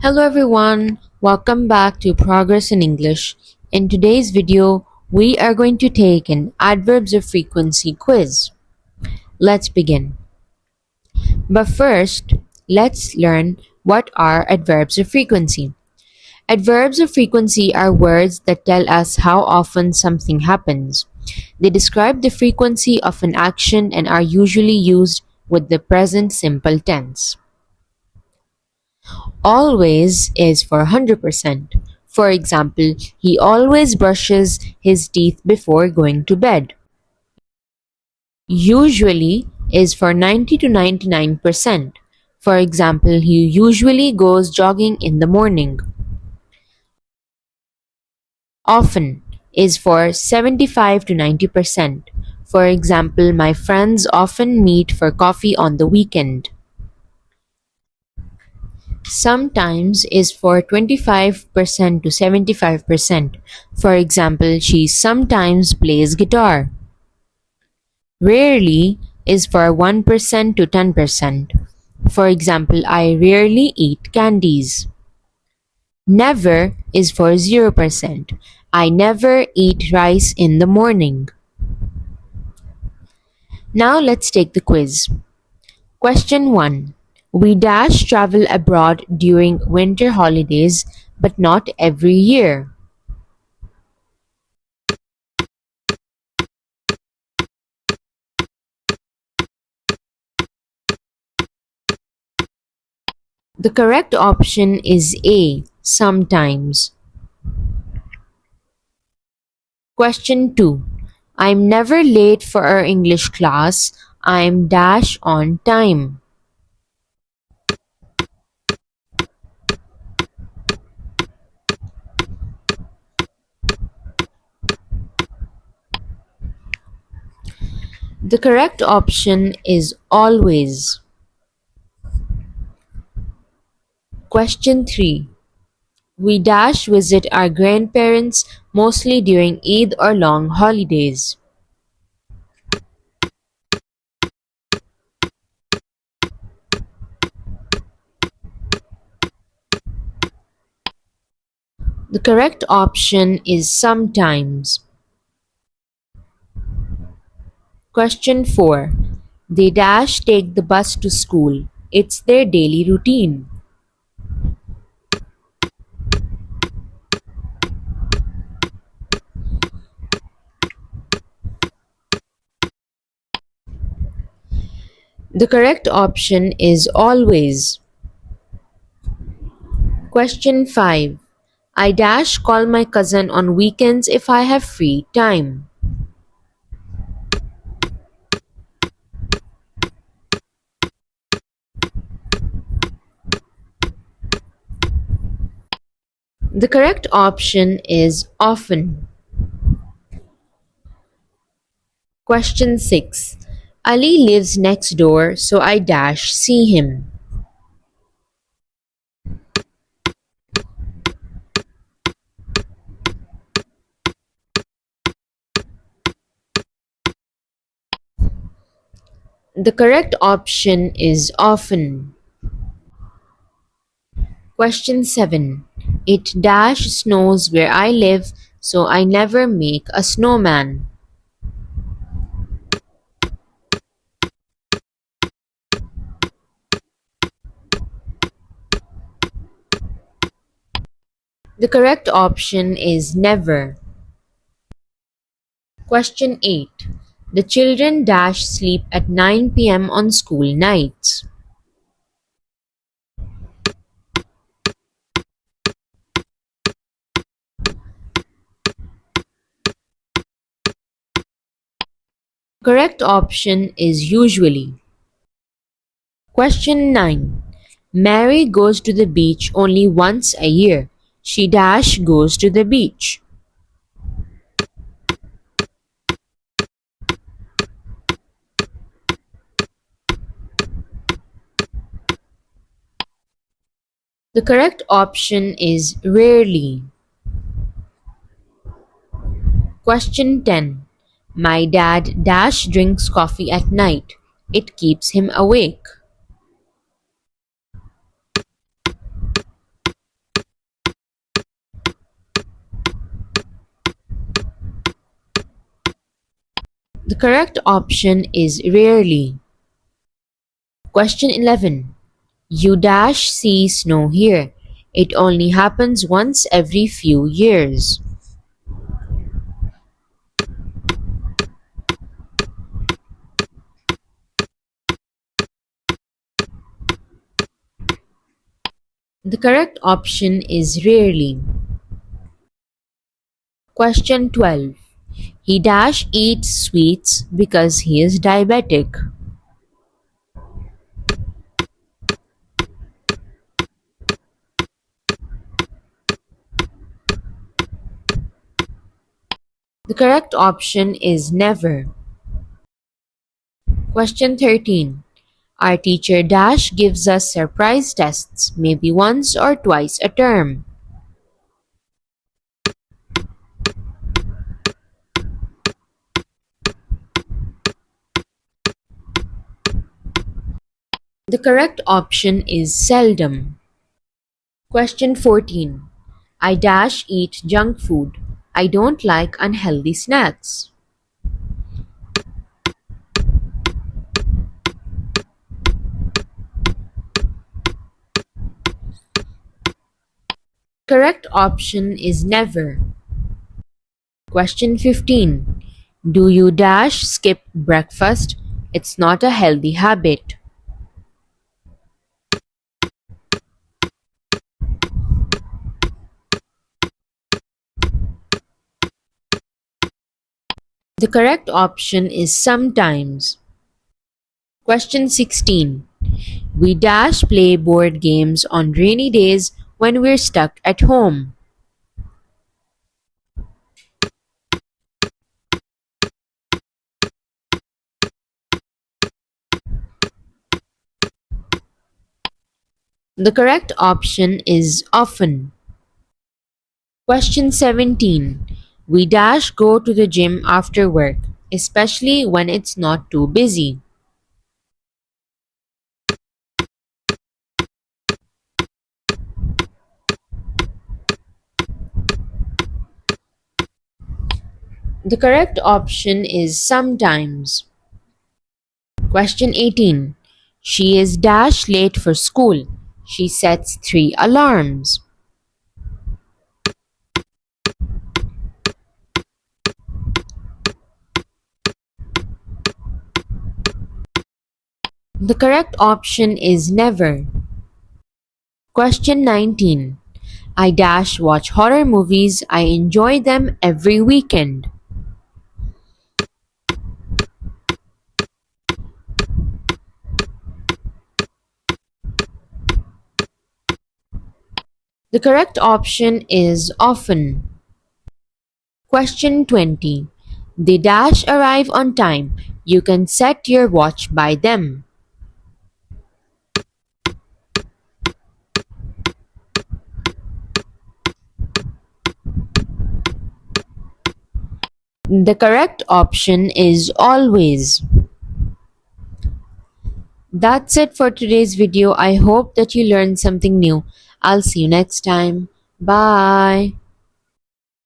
Hello everyone, welcome back to Progress in English. In today's video, we are going to take an adverbs of frequency quiz. Let's begin. But first, let's learn what are adverbs of frequency. Adverbs of frequency are words that tell us how often something happens. They describe the frequency of an action and are usually used with the present simple tense. Always is for 100%. For example, he always brushes his teeth before going to bed. Usually is for 90 to 99%. For example, he usually goes jogging in the morning. Often is for 75 to 90%. For example, my friends often meet for coffee on the weekend. Sometimes is for 25% to 75%. For example, she sometimes plays guitar. Rarely is for 1% to 10%. For example, I rarely eat candies. Never is for 0%. I never eat rice in the morning. Now let's take the quiz. Question 1. We dash travel abroad during winter holidays, but not every year. The correct option is A. Sometimes. Question 2. I'm never late for our English class. I'm dash on time. The correct option is always. Question 3. We dash visit our grandparents mostly during Eid or long holidays. The correct option is sometimes. Question 4. They dash take the bus to school. It's their daily routine. The correct option is always. Question 5. I dash call my cousin on weekends if I have free time. The correct option is often. Question 6. Ali lives next door, so I dash see him. The correct option is often. Question 7. It dash snows where I live, so I never make a snowman. The correct option is never. Question 8. The children dash sleep at 9 p.m. on school nights. Correct option is usually. Question 9. Mary goes to the beach only once a year. She dash goes to the beach. The correct option is rarely. Question 10. My dad dash drinks coffee at night. It keeps him awake. The correct option is rarely. Question 11. You dash see snow here. It only happens once every few years. The correct option is rarely. Question 12. He dash eats sweets because he is diabetic. The correct option is never. Question 13. Our teacher dash gives us surprise tests maybe once or twice a term. The correct option is seldom. Question 14. I dash eat junk food. I don't like unhealthy snacks. Correct option is never. Question 15. Do you dash skip breakfast? It's not a healthy habit. The correct option is sometimes. Question 16. We dash play board games on rainy days when we're stuck at home. The correct option is often. Question 17. We dash go to the gym after work, especially when it's not too busy. The correct option is sometimes. Question 18. She is dash late for school. She sets 3 alarms. The correct option is never. Question 19. I dash watch horror movies. I enjoy them every weekend. The correct option is often. Question 20. They dash arrive on time. You can set your watch by them. The correct option is always. That's it for today's video. I hope that you learned something new. I'll see you next time. Bye.